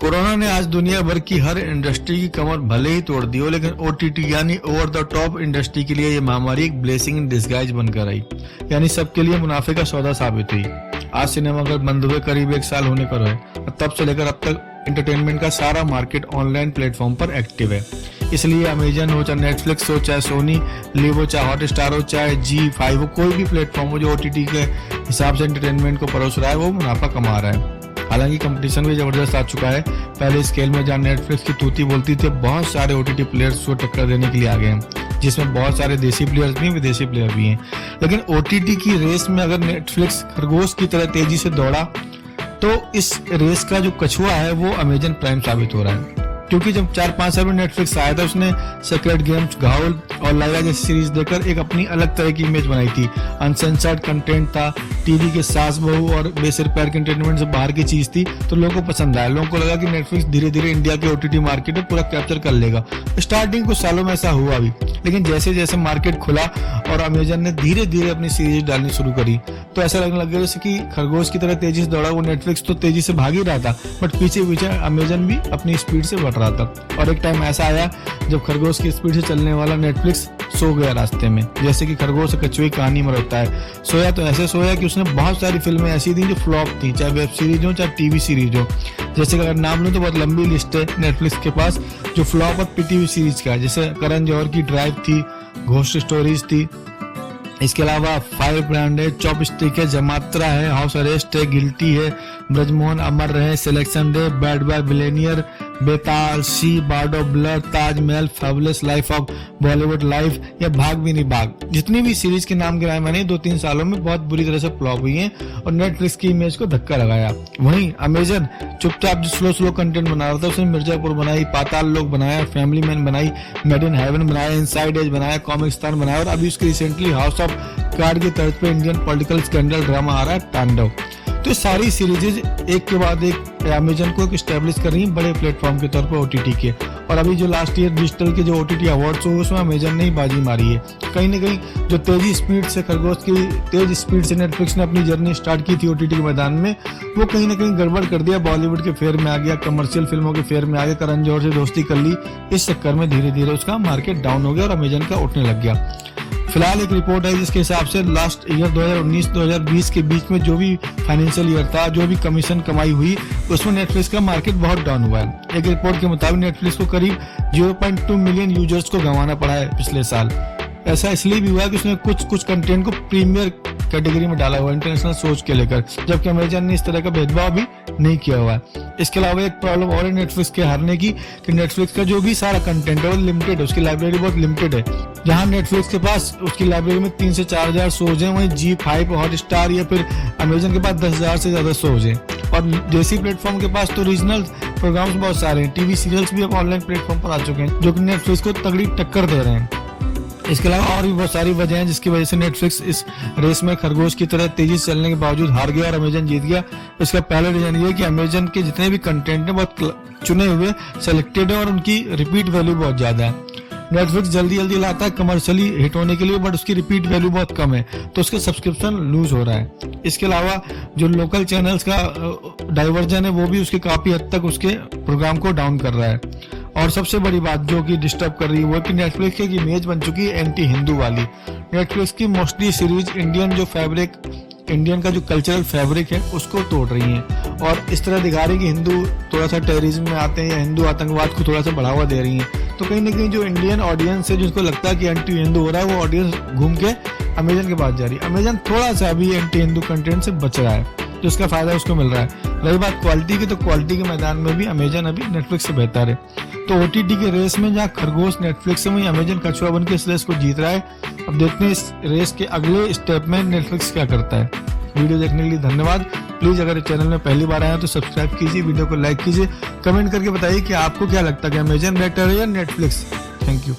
Corona ने आज दुनिया भर की हर इंडस्ट्री की कमर भले ही तोड़ दी हो, लेकिन ओटीटी यानी ओवर द टॉप इंडस्ट्री के लिए ये महामारी एक ब्लेसिंग इन डिस्गाइज बनकर आई, यानी सबके लिए मुनाफे का सौदा साबित हुई। आज सिनेमाघर बंद हुए करीब 1 साल होने पर है और तब से लेकर अब तक एंटरटेनमेंट का सारा मार्केट ऑनलाइन प्लेटफॉर्म पर एक्टिव है। इसलिए अमेजन हो, चाहे नेटफ्लिक्स हो, चाहे सोनी लिव हो, चाहे हॉटस्टार हो, चाहे G5 हो, कोई भी प्लेटफॉर्म हो जो ओटीटी के हिसाब से एंटरटेनमेंट को परोस रहा है, वो मुनाफा कमा रहा है। हालांकि कंपटीशन भी जबरदस्त आ चुका है। पहले स्केल में जहां नेटफ्लिक्स की तूती बोलती थी, बहुत सारे ओटीटी प्लेयर्स को टक्कर देने के लिए आ गए हैं, जिसमें बहुत सारे देसी प्लेयर्स भी, विदेशी प्लेयर भी हैं। लेकिन ओटीटी की रेस में अगर नेटफ्लिक्स खरगोश की तरह तेजी से दौड़ा, तो इस रेस का जो कछुआ है वो अमेजन प्राइम साबित हो रहा है। क्योंकि जब 4-5 साल में नेटफ्लिक्स आया था, उसने सेक्रेट गेम्स, घाउल और लाइला जैसी सीरीज देकर एक अपनी अलग तरह की इमेज बनाई थी। अनसेंसर्ड कंटेंट था, टीवी के सास बहू और बेसिर पैर के एंटरटेनमेंट से बाहर की चीज थी, तो लोगों को पसंद आया। लोगों को लगा कि नेटफ्लिक्स धीरे धीरे इंडिया के ओटीटी मार्केट में पूरा कैप्चर कर लेगा। स्टार्टिंग कुछ सालों में ऐसा हुआ भी, लेकिन जैसे जैसे मार्केट खुला और अमेजन ने धीरे धीरे अपनी सीरीज डालनी शुरू करी, तो ऐसा लगने लग गया जैसे कि खरगोश की तरह तेजी से दौड़ा। वो नेटफ्लिक्स तो तेजी से भाग ही रहा था, बट पीछे पीछे अमेजन भी अपनी स्पीड से बढ़ रहा था। और एक टाइम ऐसा आया जब खरगोश की स्पीड से चलने वाला नेटफ्लिक्स सो गया रास्ते में, जैसे कि खरगोश और कछुए की कहानी में होता है। सोया तो ऐसे सोया कि उसने बहुत सारी फिल्में ऐसी थी जो फ्लॉप थी, चाहे वेब सीरीज हो चाहे टीवी सीरीज हो। जैसे कि अगर नाम लूं तो बहुत लंबी लिस्ट है नेटफ्लिक्स के पास जो फ्लॉप और टीवी सीरीज का है। जैसे करण जौहर की ड्राइव थी, घोस्ट स्टोरीज थी, इसके अलावा फायर ब्रांड है, चॉपस्टिक है, जमात्रा है, हाउस अरेस्ट है, गिल्टी है, ब्रजमोहन अमर रहे, selection day, bad boy billionaire, Betaal, सी, bard of blood, Taj Mahal, fabulous life of Bollywood life या भाग भी नहीं भाग, जितनी भी सीरीज के नाम गिराए मैंने 2-3 सालों में बहुत बुरी तरह से फ्लॉप हुई हैं और नेटफ्लिक्स की इमेज को धक्का लगाया। वहीं अमेजन चुपचाप जो स्लो कंटेंट बना रहा था, उसने मिर्जापुर बनाई, पाताल लोक बनाया, फैमिली मैन बनाई, मेड इन हेवन बनाया, इनसाइड एज बनाया, कॉमिकस्तान बनाया और अभी उसकी रिसेंटली हाउस ऑफ कार्ड की तर्ज पे इंडियन पॉलिटिकल स्कैंडल ड्रामा आ रहा है तांडव। तो सारी सीरीजेज एक के बाद एक अमेजन को स्टैब्लिश कर रही है बड़े प्लेटफॉर्म के तौर पर ओटीटी के। और अभी जो लास्ट ईयर डिजिटल के जो ओटीटी अवार्ड्स हुए, उसमें अमेजन ने ही बाजी मारी है। कहीं ना कहीं जो तेजी स्पीड से खरगोश की तेज स्पीड से नेटफ्लिक्स ने अपनी जर्नी स्टार्ट की थी ओटीटी के मैदान में, वो कहीं ना कहीं गड़बड़ कर दिया। बॉलीवुड के फेयर में आ गया, कमर्शियल फिल्मों के फेयर में आ गया, करण जौहर से दोस्ती कर ली। इस चक्कर में धीरे धीरे उसका मार्केट डाउन हो गया और अमेजन का उठने लग गया। फिलहाल एक रिपोर्ट है जिसके हिसाब से लास्ट ईयर 2019-2020 के बीच में जो भी फाइनेंशियल ईयर था, जो भी कमीशन कमाई हुई, उसमें नेटफ्लिक्स का मार्केट बहुत डाउन हुआ है। एक रिपोर्ट के मुताबिक नेटफ्लिक्स को करीब 0.2 मिलियन यूजर्स को गंवाना पड़ा है पिछले साल। ऐसा इसलिए भी हुआ कि उसने कुछ कंटेंट को प्रीमियर कैटेगरी में डाला हुआ है, इंटरनेशनल सोच के लेकर, जबकि अमेजन ने इस तरह का भेदभाव भी नहीं किया हुआ है। इसके अलावा एक प्रॉब्लम और है नेटफ्लिक्स के हारने की, कि नेटफ्लिक्स का जो भी सारा कंटेंट है वो लिमिटेड है, उसकी लाइब्रेरी बहुत लिमिटेड है। जहां नेटफ्लिक्स के पास उसकी लाइब्रेरी में 3 से 4 हजार शोज हैं, वहीं G5, हॉटस्टार या फिर अमेजन के पास 10,000 से ज्यादा शोज हैं। और देसी प्लेटफॉर्म के पास तो रीजनल प्रोग्राम्स बहुत सारे हैं, टीवी सीरियल्स भी अब ऑनलाइन प्लेटफॉर्म पर आ चुके हैं, जो कि नेटफ्लिक्स को तगड़ी टक्कर दे रहे हैं। इसके अलावा और भी बहुत सारी वजह हैं जिसकी वजह से नेटफ्लिक्स इस रेस में खरगोश की तरह तेजी से चलने के बावजूद हार गया और अमेजन जीत गया। इसका पहला रीजन ये है कि अमेजन के जितने भी कंटेंट है बहुत चुने हुए, सेलेक्टेड है और उनकी रिपीट वैल्यू बहुत ज्यादा है। नेटफ्लिक्स जल्दी जल्दी लाता है कमर्शियली हिट होने के लिए, बट उसकी रिपीट वैल्यू बहुत कम है, तो उसका सब्सक्रिप्शन लूज हो रहा है। इसके अलावा जो लोकल चैनल्स का डाइवर्जन है, वो भी उसके काफी हद तक उसके प्रोग्राम को डाउन कर रहा है। और सबसे बड़ी बात जो कि डिस्टर्ब कर रही है वो कि नेटफ्लिक्स की इमेज बन चुकी है एंटी हिंदू वाली। नेटफ्लिक्स की मोस्टली सीरीज इंडियन का जो कल्चरल फैब्रिक है उसको तोड़ रही हैं और इस तरह दिखा रही है कि हिंदू थोड़ा सा टेररिज्म में आते हैं या हिंदू आतंकवाद को थोड़ा सा बढ़ावा दे रही हैं। तो कहीं ना कहीं जो इंडियन ऑडियंस है, जिसको लगता है कि एंटी हिंदू हो रहा है, वो ऑडियंस घूम के अमेजन के पास जा रही है। अमेजन थोड़ा सा अभी एंटी हिंदू कंटेंट से बच रहा है, तो उसका फायदा उसको मिल रहा है। रही बात क्वालिटी की, तो क्वालिटी के मैदान में भी अमेजन अभी नेटफ्लिक्स से बेहतर है। तो ओटीटी के रेस में जहाँ खरगोश नेटफ्लिक्स से, वहीं अमेजन कछुआ बन के इस रेस को जीत रहा है। अब देखते हैं इस रेस के अगले स्टेप में नेटफ्लिक्स क्या करता है। वीडियो देखने के लिए धन्यवाद। प्लीज अगर चैनल में पहली बार आया तो सब्सक्राइब कीजिए, वीडियो को लाइक कीजिए, कमेंट करके बताइए कि आपको क्या लगता है कि अमेजन बेटर है या नेटफ्लिक्स। Thank you.